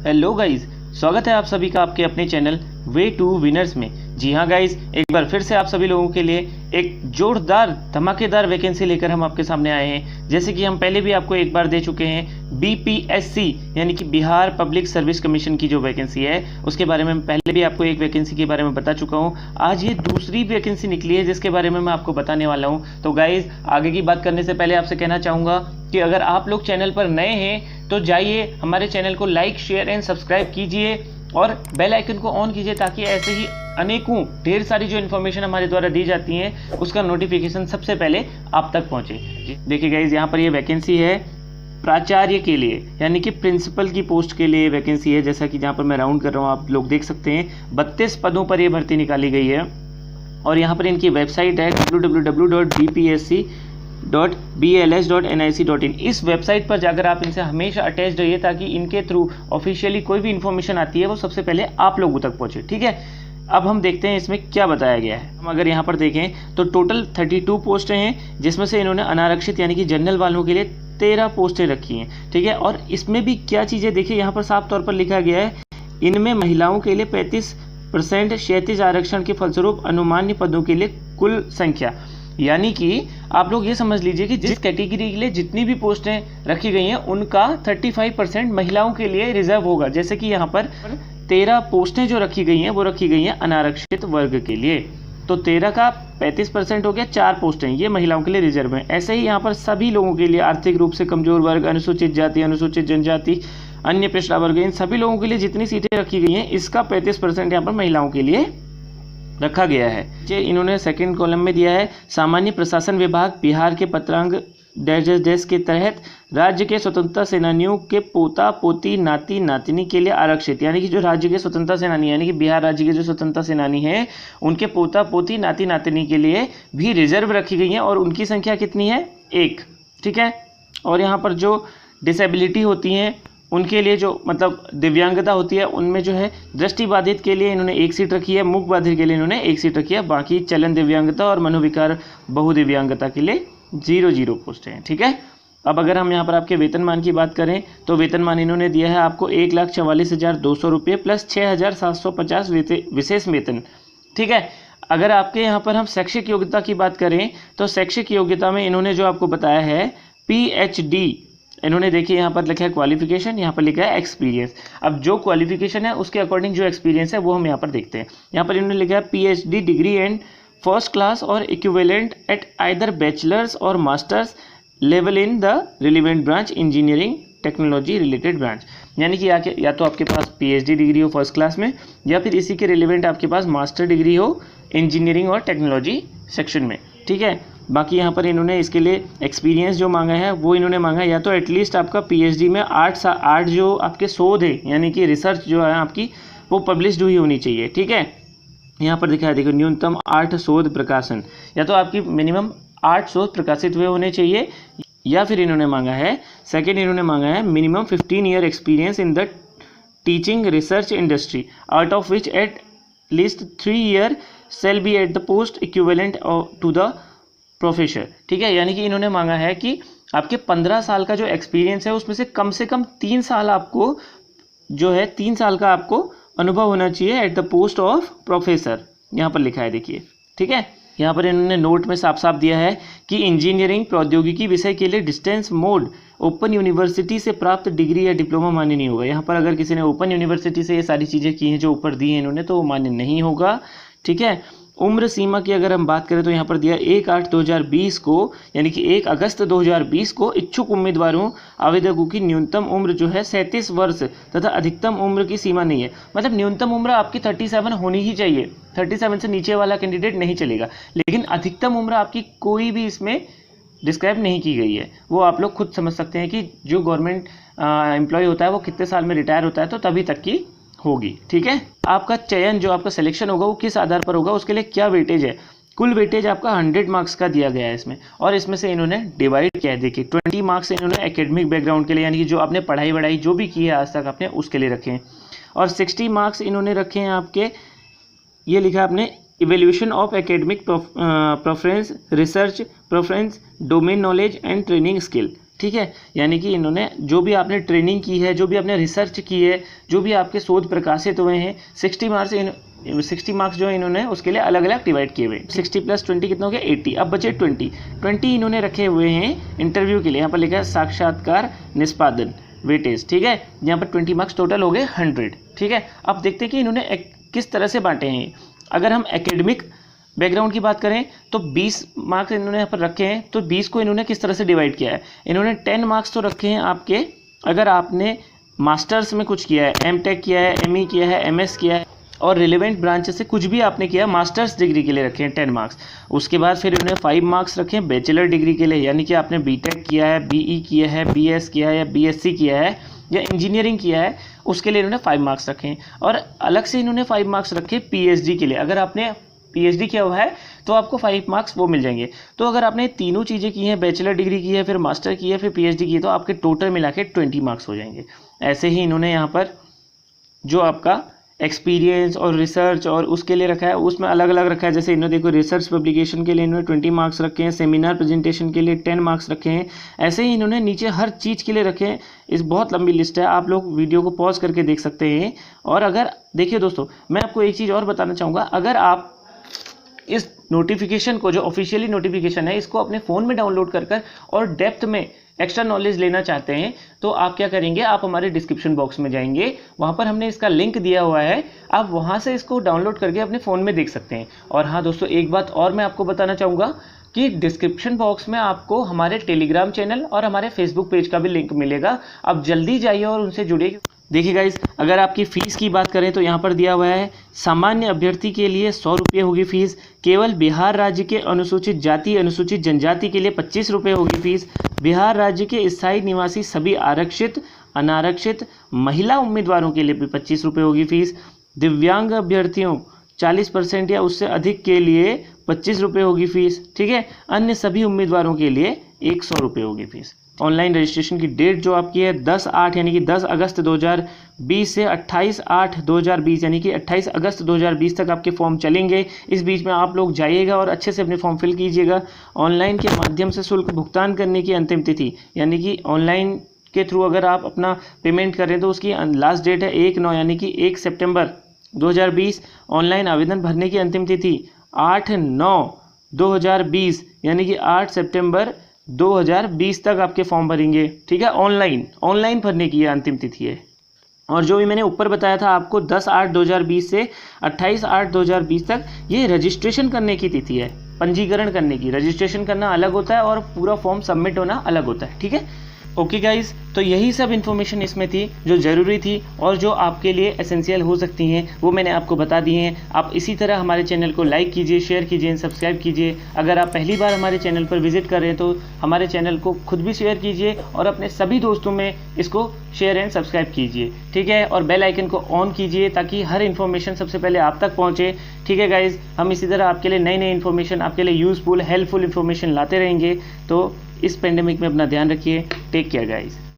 Hello guys, स्वागत है आप सभी का आपके अपने चैनल वे टू विनर्स में। जी हाँ गाइस, एक बार फिर से आप सभी लोगों के लिए एक जोरदार धमाकेदार वैकेंसी लेकर हम आपके सामने आए हैं। जैसे कि हम पहले भी आपको एक बार दे चुके हैं, बीपीएससी यानी कि बिहार पब्लिक सर्विस कमीशन की जो वैकेंसी है उसके बारे में पहले भी आपको एक वैकेंसी के बारे में बता चुका हूँ। आज ये दूसरी वैकेंसी निकली है जिसके बारे में मैं आपको बताने वाला हूँ। तो गाइज, आगे की बात करने से पहले आपसे कहना चाहूँगा कि अगर आप लोग चैनल पर नए हैं तो जाइए हमारे चैनल को लाइक, शेयर एंड सब्सक्राइब कीजिए और बेल आइकन को ऑन कीजिए ताकि ऐसे ही अनेकों ढेर सारी जो इन्फॉर्मेशन हमारे द्वारा दी जाती है उसका नोटिफिकेशन सबसे पहले आप तक पहुंचे। देखिए गाइज, यहाँ पर ये वैकेंसी है प्राचार्य के लिए यानी कि प्रिंसिपल की पोस्ट के लिए वैकेंसी है। जैसा कि जहाँ पर मैं राउंड कर रहा हूँ आप लोग देख सकते हैं 32 पदों पर ये भर्ती निकाली गई है और यहाँ पर इनकी वेबसाइट है www.bps.bls.nic.in। इस वेबसाइट पर जाकर आप इनसे हमेशा अटैच रहिए ताकि इनके थ्रू ऑफिशियली कोई भी इन्फॉर्मेशन आती है वो सबसे पहले आप लोगों तक पहुंचे। ठीक है, अब हम देखते हैं इसमें क्या बताया गया है। हम अगर यहाँ पर देखें तो टोटल 32 पोस्टें हैं जिसमें से इन्होंने अनारक्षित यानी कि जनरल वालों के लिए 13 पोस्टें रखी हैं। ठीक है, और इसमें भी क्या चीज़ें देखिए, यहाँ पर साफ तौर पर लिखा गया है इनमें महिलाओं के लिए 35% क्षैतिज आरक्षण के फलस्वरूप अनुमान्य पदों के लिए कुल संख्या, यानी कि आप लोग ये समझ लीजिए कि जिस कैटेगरी के लिए जितनी भी पोस्टें रखी गई हैं उनका 35% महिलाओं के लिए रिजर्व होगा। जैसे कि यहाँ पर 13 पोस्टें जो रखी गई हैं वो रखी गई हैं अनारक्षित वर्ग के लिए, तो 13 का 35% हो गया, 4 पोस्टें ये महिलाओं के लिए रिजर्व हैं। ऐसे ही यहाँ पर सभी लोगों के लिए आर्थिक रूप से कमजोर वर्ग, अनुसूचित जाति, अनुसूचित जनजाति, अन्य पिछड़ा वर्ग, इन सभी लोगों के लिए जितनी सीटें रखी गई हैं इसका 35% यहाँ पर महिलाओं के लिए रखा गया है। इन्होंने सेकंड कॉलम में दिया है सामान्य प्रशासन विभाग बिहार के पत्रांग डैश के तहत राज्य के स्वतंत्रता सेनानियों के पोता पोती नाती नातिनी के लिए आरक्षित, यानी कि जो राज्य के स्वतंत्रता सेनानी यानी कि बिहार राज्य के जो स्वतंत्रता सेनानी हैं उनके पोता पोती नाती नातिनी के लिए भी रिजर्व रखी गई है और उनकी संख्या कितनी है? 1। ठीक है, और यहाँ पर जो डिसेबिलिटी होती हैं उनके लिए जो मतलब दिव्यांगता होती है उनमें जो है दृष्टिबाधित के लिए इन्होंने 1 सीट रखी है, मूक बाधित के लिए इन्होंने 1 सीट रखी है, बाकी चलन दिव्यांगता और मनोविकार बहुदिव्यांगता के लिए 0 पोस्टें हैं। ठीक है, अब अगर हम यहाँ पर आपके वेतनमान की बात करें तो वेतनमान इन्होंने दिया है आपको 1,44,200 रुपये प्लस 6,750 विशेष वेतन। ठीक है, अगर आपके यहाँ पर हम शैक्षिक योग्यता की बात करें तो शैक्षिक योग्यता में इन्होंने जो आपको बताया है PhD, इन्होंने देखिए यहाँ पर लिखा है क्वालिफिकेशन, यहाँ पर लिखा है एक्सपीरियंस। अब जो क्वालिफिकेशन है उसके अकॉर्डिंग जो एक्सपीरियंस है वो हम यहाँ पर देखते हैं। यहाँ पर इन्होंने लिखा है PhD degree and first class और इक्विवेलेंट एट आइदर बैचलर्स और masters level in the relevant branch engineering technology related branch, यानी कि या तो आपके पास PhD डिग्री हो फर्स्ट क्लास में या फिर इसी के रिलेवेंट आपके पास मास्टर डिग्री हो इंजीनियरिंग और टेक्नोलॉजी सेक्शन में। ठीक है, बाकी यहाँ पर इन्होंने इसके लिए एक्सपीरियंस जो मांगा है वो इन्होंने मांगा है या तो एटलीस्ट आपका PhD में 8 जो आपके शोध है यानी कि रिसर्च जो है आपकी वो पब्लिश्ड हुई होनी चाहिए। ठीक है, यहाँ पर दिखाया देखो न्यूनतम 8 शोध प्रकाशन, या तो आपकी मिनिमम 8 शोध प्रकाशित हुए होने चाहिए या फिर इन्होंने मांगा है सेकेंड, इन्होंने मांगा है minimum 15 year experience in the teaching research industry out of which at least 3 year shall be at the post equivalent to the professor. ठीक है, यानी कि इन्होंने मांगा है कि आपके 15 साल का जो एक्सपीरियंस है उसमें से कम 3 साल आपको जो है 3 साल का आपको अनुभव होना चाहिए eight the post of professor, यहाँ पर लिखा है देखिए। ठीक है, यहाँ पर इन्होंने नोट में साफ साफ दिया है कि इंजीनियरिंग प्रौद्योगिकी विषय के लिए डिस्टेंस मोड ओपन यूनिवर्सिटी से प्राप्त डिग्री या डिप्लोमा मान्य नहीं होगा। यहाँ पर अगर किसी ने ओपन यूनिवर्सिटी से ये सारी चीज़ें की हैं जो ऊपर दी हैं इन्होंने तो वो मान्य नहीं होगा। ठीक है, उम्र सीमा की अगर हम बात करें तो यहाँ पर दिया 1/8/2020 को यानी कि 1 अगस्त 2020 को इच्छुक उम्मीदवारों आवेदकों की न्यूनतम उम्र जो है 37 वर्ष तथा अधिकतम उम्र की सीमा नहीं है। मतलब न्यूनतम उम्र आपकी 37 होनी ही चाहिए, 37 से नीचे वाला कैंडिडेट नहीं चलेगा, लेकिन अधिकतम उम्र आपकी कोई भी इसमें डिस्क्राइब नहीं की गई है। वो आप लोग खुद समझ सकते हैं कि जो गवर्नमेंट एम्प्लॉय होता है वो कितने साल में रिटायर होता है तो तभी तक की होगी। ठीक है, आपका चयन जो आपका सिलेक्शन होगा वो किस आधार पर होगा, उसके लिए क्या वेटेज है? कुल वेटेज आपका 100 मार्क्स का दिया गया है इसमें, और इसमें से इन्होंने डिवाइड किया है देखिए 20 मार्क्स इन्होंने एकेडमिक बैकग्राउंड के लिए यानी कि जो आपने पढ़ाई वढ़ाई जो भी की है आज तक आपने उसके लिए रखे हैं, और 60 मार्क्स इन्होंने रखे हैं आपके, ये लिखा आपने evaluation of academic preference, research preference, domain knowledge and training skill. ठीक है, यानी कि इन्होंने जो भी आपने ट्रेनिंग की है, जो भी आपने रिसर्च की है, जो भी आपके शोध प्रकाशित हुए हैं, 60 मार्क्स जो है इन्होंने उसके लिए अलग अलग डिवाइड किए हुए। 60 + 20 कितना हो गया 80। अब बचे 20 इन्होंने रखे हुए हैं इंटरव्यू के लिए। यहाँ पर लिखा है साक्षात्कार निष्पादन वेटेज, ठीक है, यहाँ पर 20 मार्क्स टोटल हो गए 100, ठीक है। अब देखते हैं कि इन्होंने किस तरह से बांटे हैं। अगर हम एकेडमिक बैकग्राउंड की बात करें तो 20 मार्क्स इन्होंने यहाँ पर रखे हैं, तो 20 को इन्होंने किस तरह से डिवाइड किया है। इन्होंने 10 मार्क्स तो रखे हैं आपके, अगर आपने मास्टर्स में कुछ किया है, एमटेक किया है, एमई किया है, एमएस किया है और रिलेवेंट ब्रांच से कुछ भी आपने किया, मास्टर्स डिग्री के लिए रखे हैं 10 मार्क्स। उसके बाद फिर इन्होंने 5 मार्क्स रखे हैं बैचलर डिग्री के लिए, यानी कि आपने बीटेक किया है, बीई किया है, बीएस किया है या बीएससी किया है या इंजीनियरिंग किया है, उसके लिए इन्होंने 5 मार्क्स रखे हैं। और अलग से इन्होंने 5 मार्क्स रखे पीएचडी के लिए। अगर आपने पीएचडी किया हुआ है तो आपको 5 मार्क्स वो मिल जाएंगे। तो अगर आपने तीनों चीज़ें की हैं, बैचलर डिग्री की है, फिर मास्टर की है, फिर पीएचडी की है, तो आपके टोटल मिला के 20 मार्क्स हो जाएंगे। ऐसे ही इन्होंने यहाँ पर जो आपका एक्सपीरियंस और रिसर्च और उसके लिए रखा है, उसमें अलग अलग रखा है। जैसे इन्होंने देखो रिसर्च पब्लिकेशन के लिए इन्होंने 20 मार्क्स रखे हैं, सेमिनार प्रेजेंटेशन के लिए 10 मार्क्स रखे हैं। ऐसे ही इन्होंने नीचे हर चीज़ के लिए रखे हैं। इस बहुत लंबी लिस्ट है, आप लोग वीडियो को पॉज करके देख सकते हैं। और अगर देखिए दोस्तों, मैं आपको एक चीज़ और बताना चाहूँगा, अगर आप इस नोटिफिकेशन को, जो ऑफिशियली नोटिफिकेशन है, इसको अपने फ़ोन में डाउनलोड कर और डेप्थ में एक्स्ट्रा नॉलेज लेना चाहते हैं, तो आप क्या करेंगे, आप हमारे डिस्क्रिप्शन बॉक्स में जाएंगे, वहाँ पर हमने इसका लिंक दिया हुआ है, आप वहाँ से इसको डाउनलोड करके अपने फ़ोन में देख सकते हैं। और हाँ दोस्तों, एक बात और मैं आपको बताना चाहूँगा कि डिस्क्रिप्शन बॉक्स में आपको हमारे टेलीग्राम चैनल और हमारे फेसबुक पेज का भी लिंक मिलेगा। आप जल्दी जाइए और उनसे जुड़िए। देखिए गाइज, अगर आपकी फ़ीस की बात करें तो यहाँ पर दिया हुआ है, सामान्य अभ्यर्थी के लिए 100 रुपये होगी फ़ीस। केवल बिहार राज्य के अनुसूचित जाति अनुसूचित जनजाति के लिए 25 रुपये होगी फ़ीस। बिहार राज्य के स्थायी निवासी सभी आरक्षित अनारक्षित महिला उम्मीदवारों के लिए भी 25 रुपये होगी फ़ीस। दिव्यांग अभ्यर्थियों 40% या उससे अधिक के लिए 25 रुपये होगी फ़ीस, ठीक है। अन्य सभी उम्मीदवारों के लिए 100 रुपये होगी फ़ीस। ऑनलाइन रजिस्ट्रेशन की डेट जो आपकी है 10/8 यानी कि 10 अगस्त 2020 से 28/8/2020 यानी कि 28 अगस्त 2020 तक आपके फॉर्म चलेंगे। इस बीच में आप लोग जाइएगा और अच्छे से अपने फॉर्म फिल कीजिएगा। ऑनलाइन के माध्यम से शुल्क भुगतान करने की अंतिम तिथि, यानी कि ऑनलाइन के थ्रू अगर आप अपना पेमेंट करें तो उसकी लास्ट डेट है 1/9 यानी कि 1 सितंबर 2020। ऑनलाइन आवेदन भरने की अंतिम तिथि 8/9/2020 यानी कि 8 सितंबर 2020 तक आपके फॉर्म भरेंगे, ठीक है। ऑनलाइन भरने की ये अंतिम तिथि है। और जो भी मैंने ऊपर बताया था आपको 10/8/2020 से 28/8/2020 तक, ये रजिस्ट्रेशन करने की तिथि है। पंजीकरण करने की, रजिस्ट्रेशन करना अलग होता है और पूरा फॉर्म सबमिट होना अलग होता है, ठीक है। ओके गाइज, तो यही सब इन्फॉर्मेशन इसमें थी जो ज़रूरी थी और जो आपके लिए एसेंशियल हो सकती हैं, वो मैंने आपको बता दी हैं। आप इसी तरह हमारे चैनल को लाइक कीजिए, शेयर कीजिए, सब्सक्राइब कीजिए। अगर आप पहली बार हमारे चैनल पर विजिट कर रहे हैं तो हमारे चैनल को खुद भी शेयर कीजिए और अपने सभी दोस्तों में इसको शेयर एंड सब्सक्राइब कीजिए, ठीक है। और बेल आइकन को ऑन कीजिए ताकि हर इन्फॉर्मेशन सबसे पहले आप तक पहुँचे, ठीक है गाइज। हम इसी तरह आपके लिए नई नई इन्फॉर्मेशन, आपके लिए यूज़फुल हेल्पफुल इन्फॉर्मेशन लाते रहेंगे। तो इस पेंडेमिक में अपना ध्यान रखिए। Take care guys.